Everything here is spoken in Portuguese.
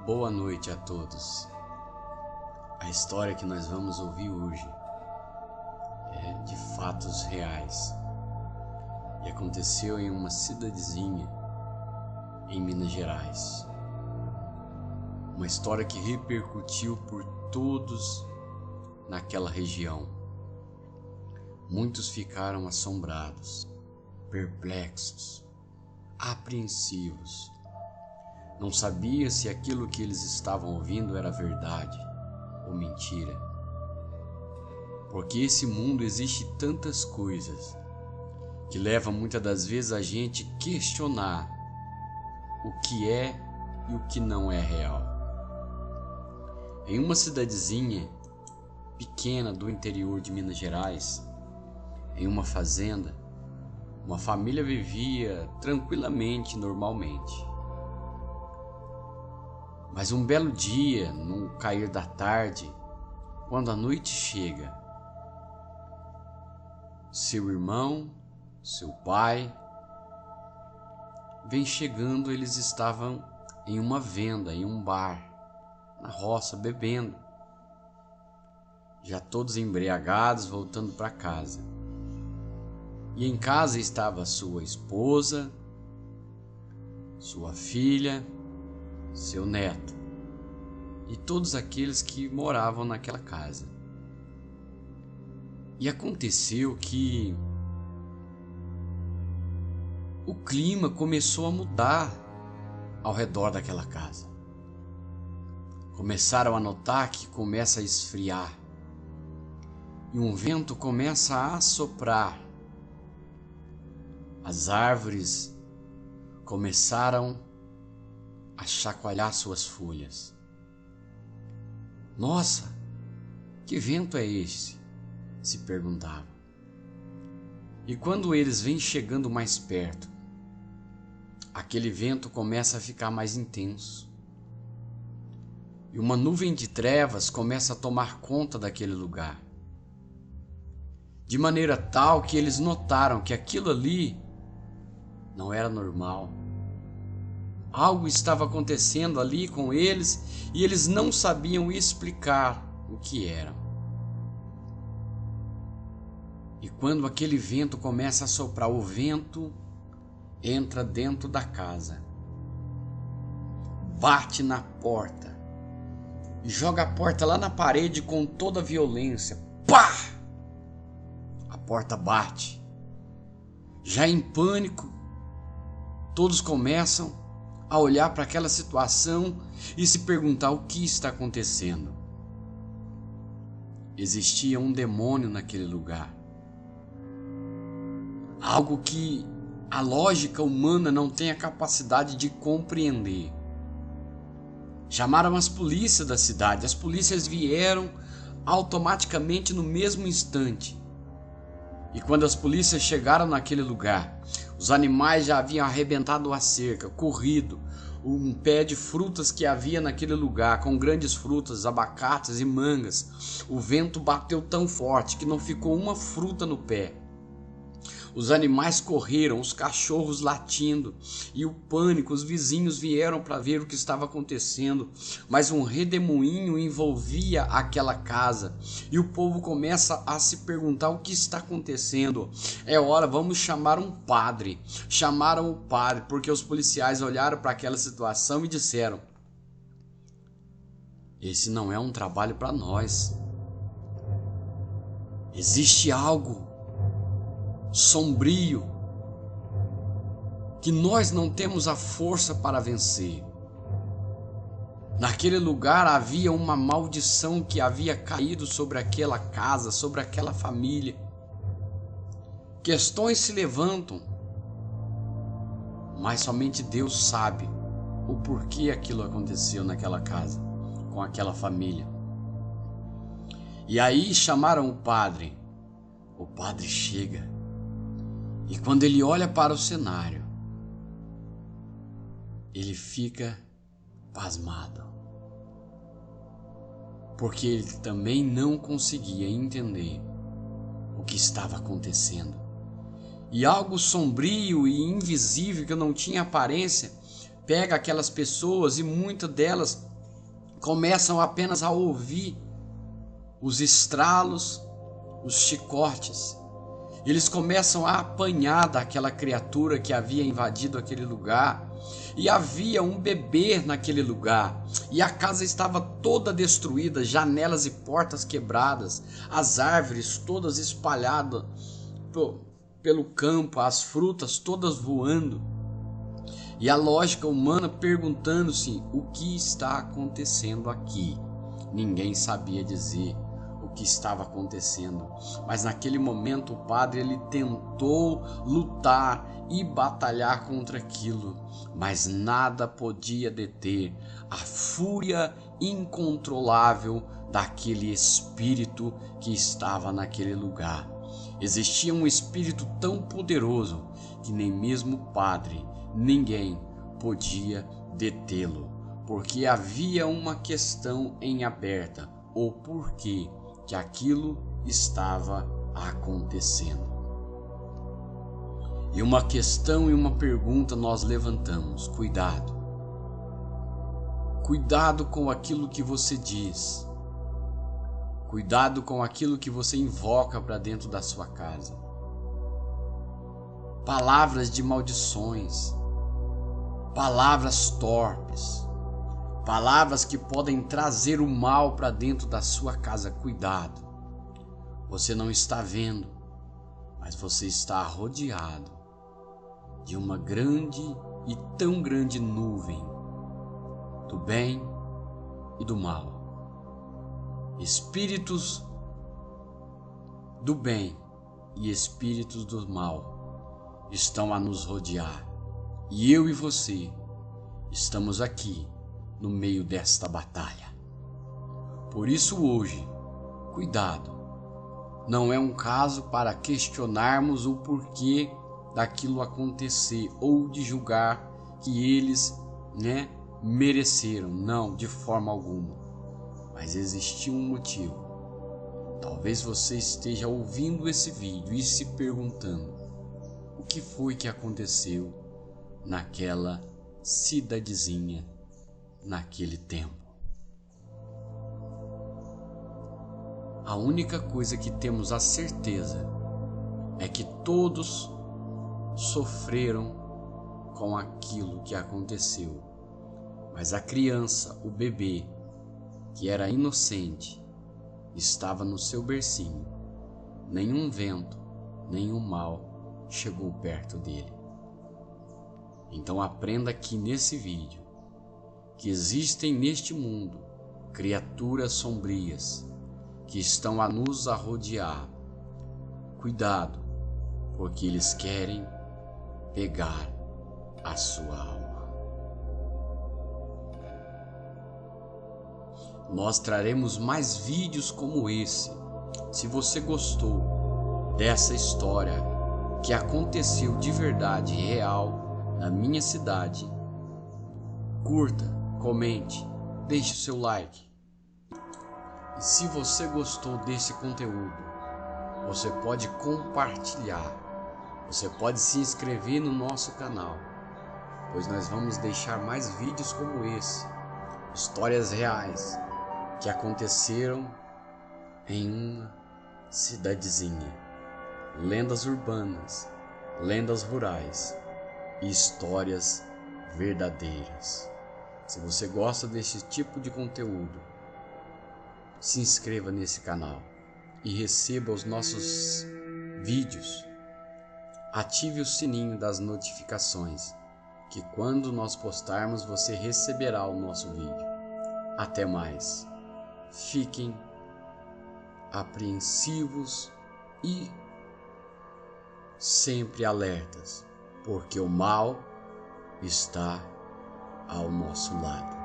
Boa noite a todos. A história que nós vamos ouvir hoje é de fatos reais e aconteceu em uma cidadezinha em Minas Gerais. Uma história que repercutiu por todos naquela região. Muitos ficaram assombrados, perplexos, apreensivos. Não sabia se aquilo que eles estavam ouvindo era verdade ou mentira. Porque esse mundo existe tantas coisas que levam muitas das vezes a gente questionar o que é e o que não é real. Em uma cidadezinha pequena do interior de Minas Gerais, em uma fazenda, uma família vivia tranquilamente, normalmente. Mas um belo dia, no cair da tarde, quando a noite chega, seu irmão, seu pai, vem chegando. Eles estavam em uma venda, em um bar, na roça, bebendo, já todos embriagados, voltando para casa. E em casa estava sua esposa, sua filha, seu neto e todos aqueles que moravam naquela casa. E aconteceu que o clima começou a mudar ao redor daquela casa. Começaram a notar que começa a esfriar e um vento começa a assoprar. As árvores começaram a chacoalhar suas folhas. Nossa, que vento é esse? Se perguntava. E quando eles vêm chegando mais perto, aquele vento começa a ficar mais intenso. E uma nuvem de trevas começa a tomar conta daquele lugar. De maneira tal que eles notaram que aquilo ali não era normal. Algo estava acontecendo ali com eles e eles não sabiam explicar o que era. E quando aquele vento começa a soprar, o vento entra dentro da casa, bate na porta e joga a porta lá na parede com toda a violência. Pá! A porta bate. Já em pânico, todos começam a olhar para aquela situação e se perguntar o que está acontecendo. Existia um demônio naquele lugar. Algo que a lógica humana não tem a capacidade de compreender. Chamaram as polícias da cidade. As polícias vieram automaticamente no mesmo instante. E quando as polícias chegaram naquele lugar, os animais já haviam arrebentado a cerca, corrido. Um pé de frutas que havia naquele lugar, com grandes frutas, abacates e mangas. O vento bateu tão forte que não ficou uma fruta no pé. Os animais correram, os cachorros latindo, e o pânico. Os vizinhos vieram para ver o que estava acontecendo, mas um redemoinho envolvia aquela casa, e o povo começa a se perguntar o que está acontecendo. É hora, vamos chamar um padre. Chamaram o padre, porque os policiais olharam para aquela situação e disseram: esse não é um trabalho para nós. Existe algo sombrio que nós não temos a força para vencer. Naquele lugar havia uma maldição que havia caído sobre aquela casa, sobre aquela família. Questões se levantam, mas somente Deus sabe o porquê aquilo aconteceu naquela casa, com aquela família. E aí chamaram o padre. O padre chega. E quando ele olha para o cenário, ele fica pasmado, porque ele também não conseguia entender o que estava acontecendo. E algo sombrio e invisível que não tinha aparência pega aquelas pessoas e muitas delas começam apenas a ouvir os estralos, os chicotes. Eles começam a apanhar daquela criatura que havia invadido aquele lugar. E havia um bebê naquele lugar. E a casa estava toda destruída, janelas e portas quebradas, as árvores todas espalhadas pelo campo, as frutas todas voando. E a lógica humana perguntando-se o que está acontecendo aqui. Ninguém sabia dizer o que estava acontecendo, mas naquele momento o padre ele tentou lutar e batalhar contra aquilo, mas nada podia deter a fúria incontrolável daquele espírito que estava naquele lugar. Existia um espírito tão poderoso que nem mesmo o padre, ninguém podia detê-lo, porque havia uma questão em aberta, ou porquê que aquilo estava acontecendo. E uma questão e uma pergunta nós levantamos: cuidado. Cuidado com aquilo que você diz. Cuidado com aquilo que você invoca para dentro da sua casa. Palavras de maldições, palavras torpes, palavras que podem trazer o mal para dentro da sua casa. Cuidado. Você não está vendo, mas você está rodeado de uma grande e tão grande nuvem do bem e do mal. Espíritos do bem e espíritos do mal estão a nos rodear. E eu e você estamos aqui no meio desta batalha. Por isso hoje, cuidado. Não é um caso para questionarmos o porquê daquilo acontecer ou de julgar que eles, mereceram. Não, de forma alguma. Mas existiu um motivo. Talvez você esteja ouvindo esse vídeo e se perguntando: o que foi que aconteceu naquela cidadezinha naquele tempo? A única coisa que temos a certeza é que todos sofreram com aquilo que aconteceu, mas a criança, o bebê, que era inocente, estava no seu bercinho. Nenhum vento, nenhum mal chegou perto dele. Então aprenda aqui nesse vídeo que existem neste mundo criaturas sombrias que estão a nos rodear. Cuidado, porque eles querem pegar a sua alma. Nós traremos mais vídeos como esse. Se você gostou dessa história que aconteceu de verdade, real, na minha cidade, curta, comente, deixe o seu like. E se você gostou desse conteúdo, você pode compartilhar, você pode se inscrever no nosso canal, pois nós vamos deixar mais vídeos como esse, histórias reais que aconteceram em uma cidadezinha, lendas urbanas, lendas rurais e histórias verdadeiras. Se você gosta desse tipo de conteúdo, se inscreva nesse canal e receba os nossos vídeos. Ative o sininho das notificações, que quando nós postarmos você receberá o nosso vídeo. Até mais. Fiquem apreensivos e sempre alertas, porque o mal está ao nosso lado.